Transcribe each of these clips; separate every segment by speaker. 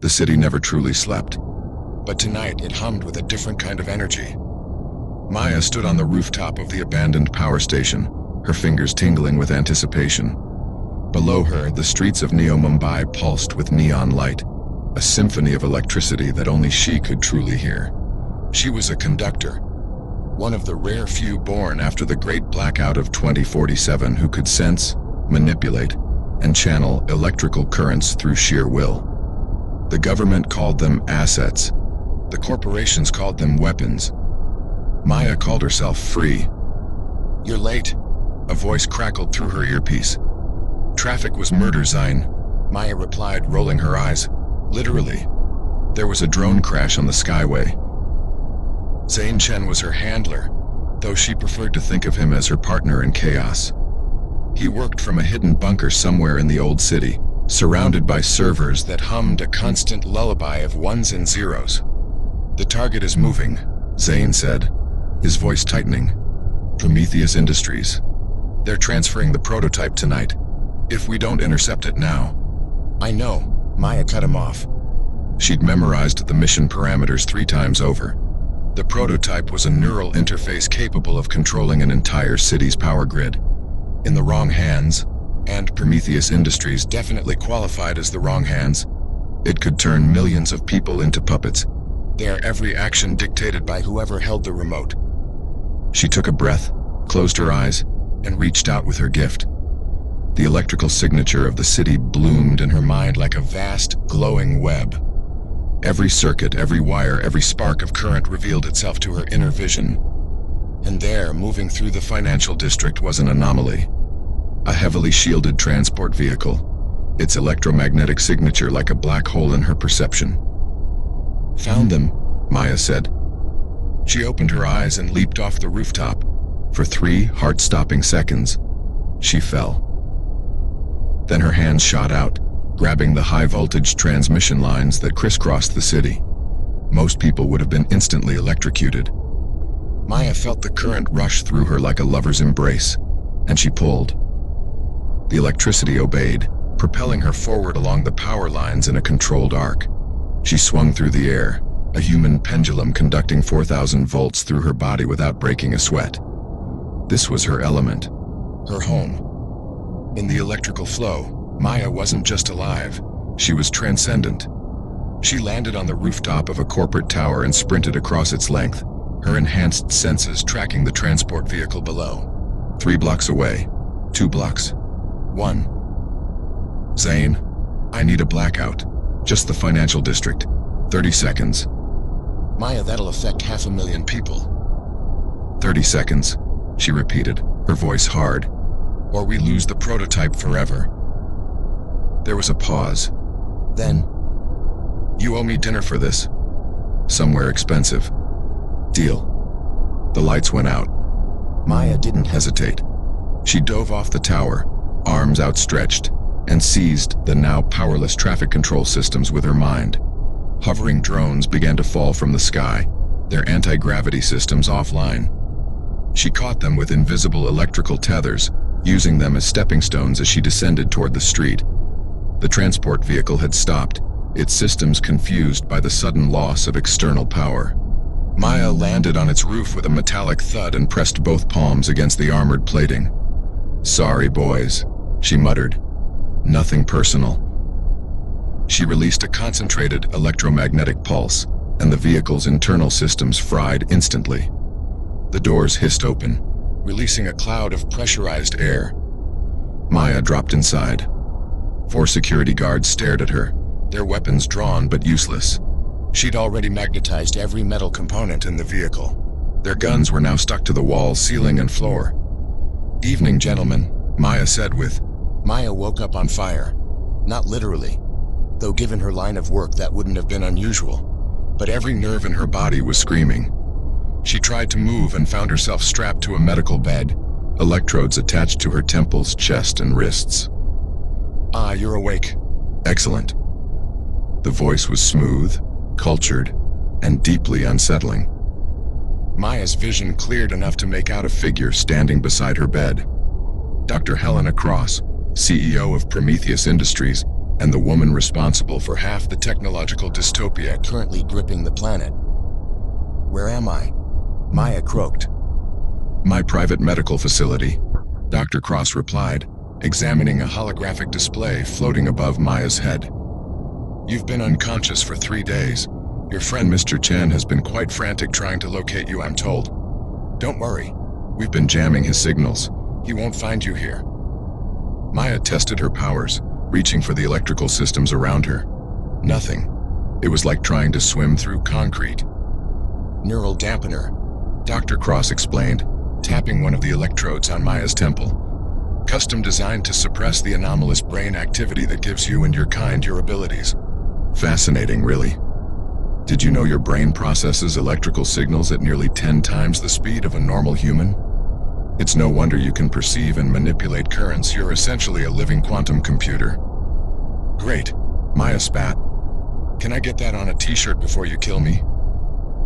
Speaker 1: The city never truly slept. But tonight it hummed with a different kind of energy. Maya stood on the rooftop of the abandoned power station, her fingers tingling with anticipation. Below her, the streets of Neo-Mumbai pulsed with neon light, a symphony of electricity that only she could truly hear. She was a conductor, one of the rare few born after the great blackout of 2047 who could sense, manipulate, and channel electrical currents through sheer will. The government called them assets. The corporations called them weapons. Maya called herself free. "You're late," a voice crackled through her earpiece. "Traffic was murder, Zain," Maya replied, rolling her eyes. "Literally. There was a drone crash on the skyway." Zain Chen was her handler, though she preferred to think of him as her partner in chaos. He worked from a hidden bunker somewhere in the old city, surrounded by servers that hummed a constant lullaby of ones and zeros. "The target is moving," Zain said, his voice tightening. "Prometheus Industries. They're transferring the prototype tonight. If we don't intercept it now..." "I know," Maya cut him off. She'd memorized the mission parameters 3 times over. The prototype was a neural interface capable of controlling an entire city's power grid. In the wrong hands, and Prometheus Industries definitely qualified as the wrong hands, it could turn millions of people into puppets, their every action dictated by whoever held the remote. She took a breath, closed her eyes, and reached out with her gift. The electrical signature of the city bloomed in her mind like a vast, glowing web. Every circuit, every wire, every spark of current revealed itself to her inner vision. And there, moving through the financial district, was an anomaly. A heavily shielded transport vehicle, its electromagnetic signature like a black hole in her perception. "Found them," Maya said. She opened her eyes and leaped off the rooftop. For 3 heart-stopping seconds, she fell. Then her hands shot out, grabbing the high-voltage transmission lines that crisscrossed the city. Most people would have been instantly electrocuted. Maya felt the current rush through her like a lover's embrace, and she pulled. The electricity obeyed, propelling her forward along the power lines in a controlled arc. She swung through the air, a human pendulum conducting 4,000 volts through her body without breaking a sweat. This was her element, her home. In the electrical flow, Maya wasn't just alive, she was transcendent. She landed on the rooftop of a corporate tower and sprinted across its length, her enhanced senses tracking the transport vehicle below. 3 blocks away, 2 blocks, 1. "Zain, I need a blackout. Just the financial district. 30 seconds. "Maya, that'll affect 500,000 people." 30 seconds, she repeated, her voice hard. "Or we lose the prototype forever." There was a pause. Then, "You owe me dinner for this. Somewhere expensive. Deal." The lights went out. Maya didn't hesitate. She dove off the tower, arms outstretched, and seized the now powerless traffic control systems with her mind. Hovering drones began to fall from the sky, their anti-gravity systems offline. She caught them with invisible electrical tethers, using them as stepping stones as she descended toward the street. The transport vehicle had stopped, its systems confused by the sudden loss of external power. Maya landed on its roof with a metallic thud and pressed both palms against the armored plating. "Sorry, boys," she muttered. "Nothing personal." She released a concentrated electromagnetic pulse, and the vehicle's internal systems fried instantly. The doors hissed open, releasing a cloud of pressurized air. Maya dropped inside. 4 security guards stared at her, their weapons drawn but useless. She'd already magnetized every metal component in the vehicle. Their guns were now stuck to the walls, ceiling, and floor. "Evening, gentlemen," Maya said with... Maya woke up on fire. Not literally, though given her line of work that wouldn't have been unusual. But every nerve in her body was screaming. She tried to move and found herself strapped to a medical bed, electrodes attached to her temples, chest, and wrists. "Ah, you're awake." "Excellent." The voice was smooth, cultured, and deeply unsettling. Maya's vision cleared enough to make out a figure standing beside her bed. Dr. Helena Cross, CEO of Prometheus Industries, and the woman responsible for half the technological dystopia
Speaker 2: currently gripping the planet. Where am I? Maya croaked.
Speaker 1: My private medical facility, Dr. Cross replied, examining a holographic display floating above Maya's head. You've been unconscious for 3 days. Your friend Mr. Chen has been quite frantic trying to locate you, I'm told. Don't worry. We've been jamming his signals. He won't find you here. Maya tested her powers, reaching for the electrical systems around her. Nothing. It was like trying to swim through concrete.
Speaker 2: Neural dampener,
Speaker 1: Dr. Cross explained, tapping one of the electrodes on Maya's temple. Custom designed to suppress the anomalous brain activity that gives you and your kind your abilities. Fascinating, really. Did you know your brain processes electrical signals at nearly 10 times the speed of a normal human? It's no wonder you can perceive and manipulate currents. You're essentially a living quantum computer. Great, Maya spat. Can I get that on a t-shirt before you kill me?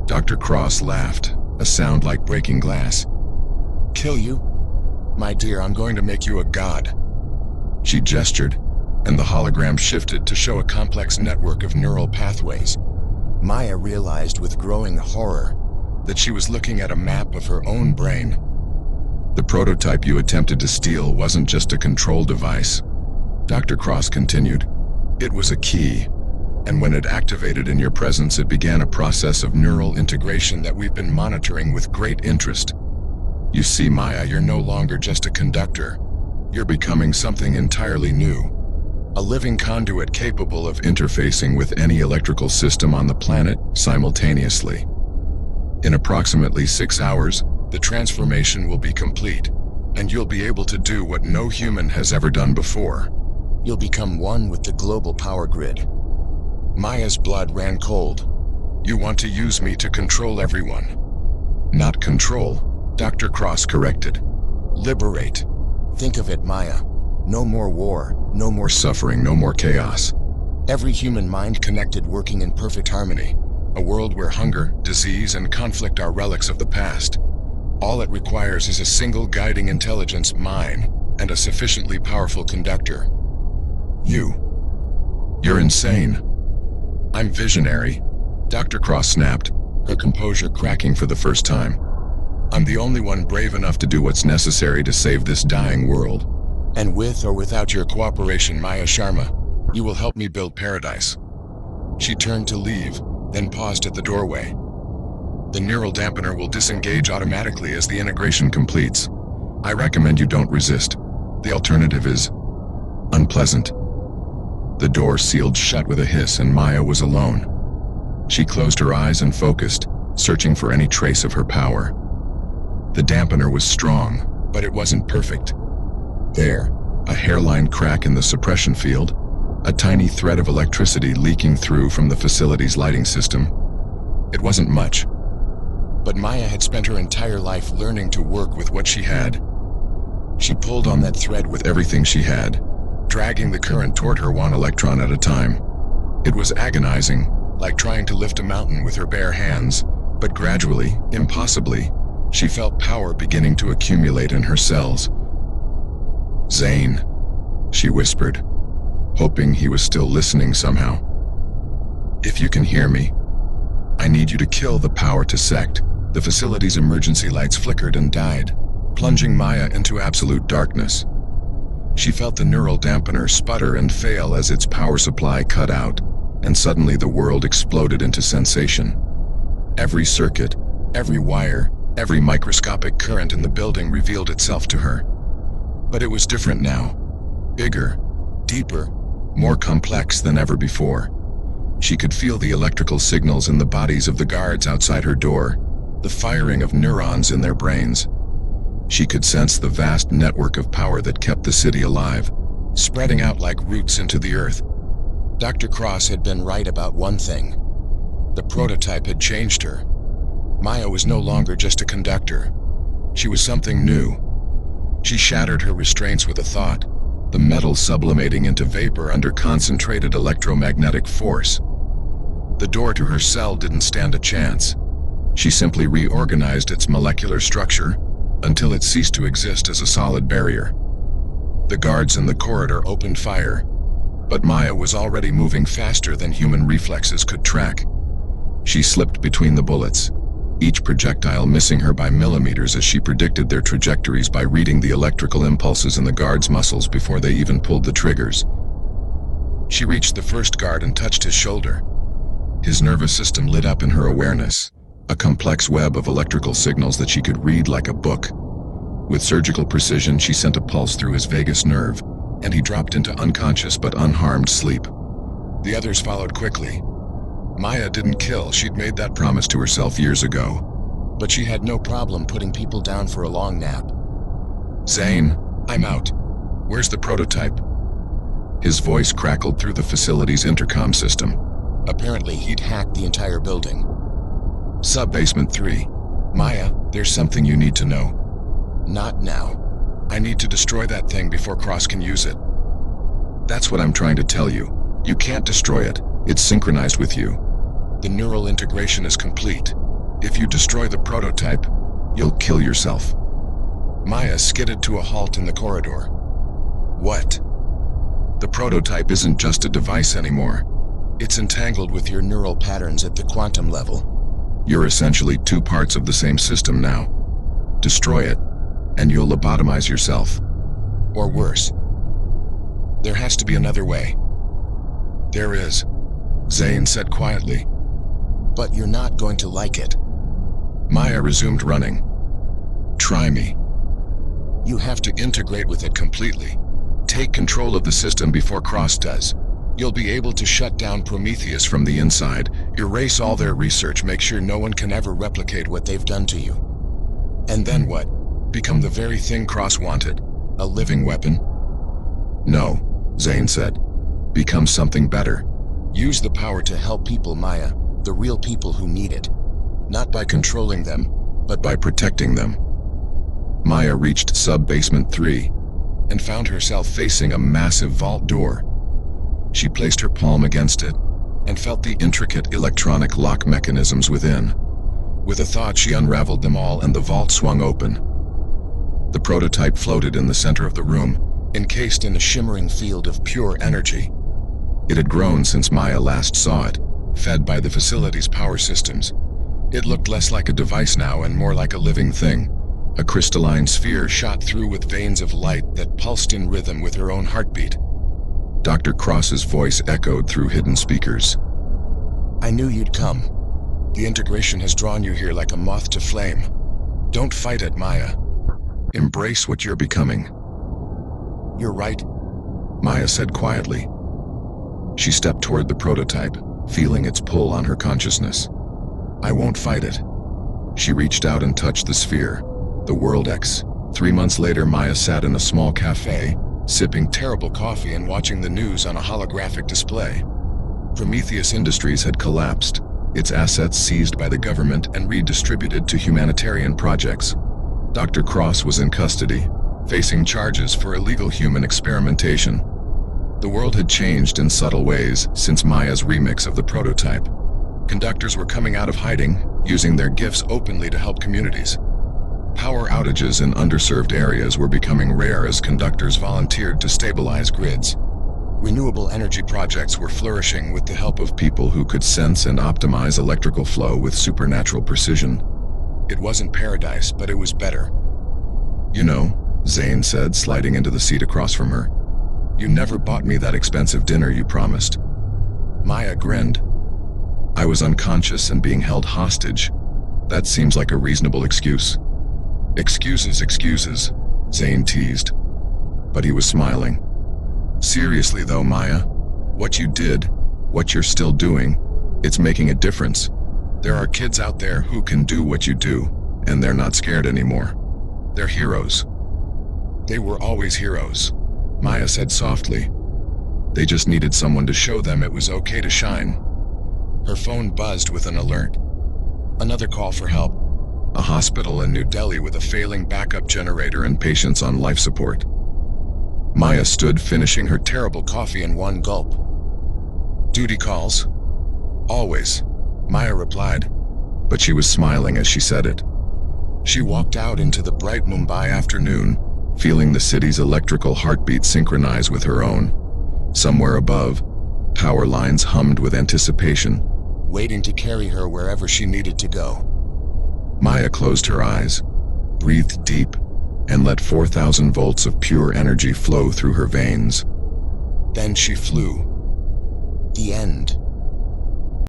Speaker 1: Dr. Cross laughed, a sound like breaking glass.
Speaker 2: Kill you? My dear, I'm going to make you a god.
Speaker 1: She gestured, and the hologram shifted to show a complex network of neural pathways.
Speaker 2: Maya realized with growing horror
Speaker 1: that she was looking at a map of her own brain. The prototype you attempted to steal wasn't just a control device. Dr. Cross continued. It was a key, and when it activated in your presence, it began a process of neural integration that we've been monitoring with great interest. You see, Maya, you're no longer just a conductor. You're becoming something entirely new. A living conduit capable of interfacing with any electrical system on the planet simultaneously. In approximately 6 hours, the transformation will be complete, and you'll be able to do what no human has ever done before.
Speaker 2: You'll become one with the global power grid.
Speaker 1: Maya's blood ran cold. You want to use me to control everyone. Not control, Dr. Cross corrected. Liberate.
Speaker 2: Think of it, Maya. No more war, no more
Speaker 1: suffering, no more chaos.
Speaker 2: Every human mind connected, working in perfect harmony.
Speaker 1: A world where hunger, disease, and conflict are relics of the past. All it requires is a single guiding intelligence, mine, and a sufficiently powerful conductor. You're insane. I'm visionary, Dr. Cross snapped, her composure cracking for the first time. I'm the only one brave enough to do what's necessary to save this dying world. And with or without your cooperation, Maya Sharma, you will help me build paradise. She turned to leave, then paused at the doorway. The neural dampener will disengage automatically as the integration completes. I recommend you don't resist. The alternative is unpleasant. The door sealed shut with a hiss, and Maya was alone. She closed her eyes and focused, searching for any trace of her power. The dampener was strong, but it wasn't perfect. There, a hairline crack in the suppression field, a tiny thread of electricity leaking through from the facility's lighting system. It wasn't much, but Maya had spent her entire life learning to work with what she had. She pulled on that thread with everything she had, dragging the current toward her one electron at a time. It was agonizing, like trying to lift a mountain with her bare hands, but gradually, impossibly, she felt power beginning to accumulate in her cells. Zain, she whispered, hoping he was still listening somehow. If you can hear me, I need you to kill the power to sect. The facility's emergency lights flickered and died, plunging Maya into absolute darkness. She felt the neural dampener sputter and fail as its power supply cut out, and suddenly the world exploded into sensation. Every circuit, every wire, every microscopic current in the building revealed itself to her. But it was different now. Bigger, deeper, more complex than ever before. She could feel the electrical signals in the bodies of the guards outside her door, the firing of neurons in their brains. She could sense the vast network of power that kept the city alive, spreading out like roots into the earth. Dr. Cross had been right about one thing. The prototype had changed her. Maya was no longer just a conductor. She was something new. She shattered her restraints with a thought, the metal sublimating into vapor under concentrated electromagnetic force. The door to her cell didn't stand a chance. She simply reorganized its molecular structure until it ceased to exist as a solid barrier. The guards in the corridor opened fire, But Maya was already moving faster than human reflexes could track. She slipped between the bullets, each projectile missing her by millimeters as she predicted their trajectories by reading the electrical impulses in the guard's muscles before they even pulled the triggers. She reached the first guard and touched his shoulder. His nervous system lit up in her awareness, a complex web of electrical signals that she could read like a book. With surgical precision, she sent a pulse through his vagus nerve, and he dropped into unconscious but unharmed sleep. The others followed quickly. Maya didn't kill, she'd made that promise to herself years ago.
Speaker 2: But she had no problem putting people down for a long nap.
Speaker 1: Zain, I'm out. Where's the prototype? His voice crackled through the facility's intercom system.
Speaker 2: Apparently, he'd hacked the entire building.
Speaker 1: Sub-basement 3. Maya, there's something you need to know.
Speaker 2: Not now.
Speaker 1: I need to destroy that thing before Cross can use it. That's what I'm trying to tell you. You can't destroy it. It's synchronized with you. The neural integration is complete. If you destroy the prototype, you'll kill yourself. Maya skidded to a halt in the corridor. What? The prototype isn't just a device anymore.
Speaker 2: It's entangled with your neural patterns at the quantum level.
Speaker 1: You're essentially two parts of the same system now. Destroy it, and you'll lobotomize yourself.
Speaker 2: Or worse. There has to be another way.
Speaker 1: There is, Zain said quietly.
Speaker 2: But you're not going to like it.
Speaker 1: Maya resumed running. Try me.
Speaker 2: You have to integrate with it completely.
Speaker 1: Take control of the system before Cross does. You'll be able to shut down Prometheus from the inside, erase all their research, make sure no one can ever replicate what they've done to you.
Speaker 2: And then what?
Speaker 1: Become the very thing Cross wanted, a living weapon? No, Zain said. Become something better.
Speaker 2: Use the power to help people, Maya, the real people who need it. Not by controlling them,
Speaker 1: but by protecting them. Maya reached sub-basement 3 and found herself facing a massive vault door. She placed her palm against it and felt the intricate electronic lock mechanisms within. With a thought, she unraveled them all and the vault swung open. The prototype floated in the center of the room, encased in a shimmering field of pure energy. It had grown since Maya last saw it, fed by the facility's power systems. It looked less like a device now and more like a living thing. A crystalline sphere shot through with veins of light that pulsed in rhythm with her own heartbeat. Dr. Cross's voice echoed through hidden speakers.
Speaker 2: I knew you'd come. The integration has drawn you here like a moth to flame. Don't fight it, Maya.
Speaker 1: Embrace what you're becoming.
Speaker 2: You're right,
Speaker 1: Maya said quietly. She stepped toward the prototype, feeling its pull on her consciousness. I won't fight it. She reached out and touched the sphere, the World X. 3 months later, Maya sat in a small cafe, sipping terrible coffee and watching the news on a holographic display. Prometheus Industries had collapsed, its assets seized by the government and redistributed to humanitarian projects. Dr. Cross was in custody, facing charges for illegal human experimentation. The world had changed in subtle ways since Maya's remix of the prototype. Conductors were coming out of hiding, using their gifts openly to help communities. Power outages in underserved areas were becoming rare as conductors volunteered to stabilize grids. Renewable energy projects were flourishing with the help of people who could sense and optimize electrical flow with supernatural precision. It wasn't paradise, but it was better. You know, Zain said, sliding into the seat across from her. You never bought me that expensive dinner you promised. Maya grinned. I was unconscious and being held hostage. That seems like a reasonable excuse. Excuses, Zain teased. But he was smiling. Seriously though, Maya, what you did, what you're still doing, it's making a difference. There are kids out there who can do what you do, and they're not scared anymore. They're heroes. They were always heroes, Maya said softly. They just needed someone to show them it was okay to shine. Her phone buzzed with an alert. Another call for help. A hospital in New Delhi with a failing backup generator and patients on life support. Maya stood, finishing her terrible coffee in one gulp. Duty calls? Always, Maya replied, but she was smiling as she said it. She walked out into the bright Mumbai afternoon, feeling the city's electrical heartbeat synchronize with her own. Somewhere above, power lines hummed with anticipation.
Speaker 2: waiting to carry her wherever she needed to go.
Speaker 1: Maya closed her eyes, breathed deep, and let 4,000 volts of pure energy flow through her veins.
Speaker 2: Then she flew. The end.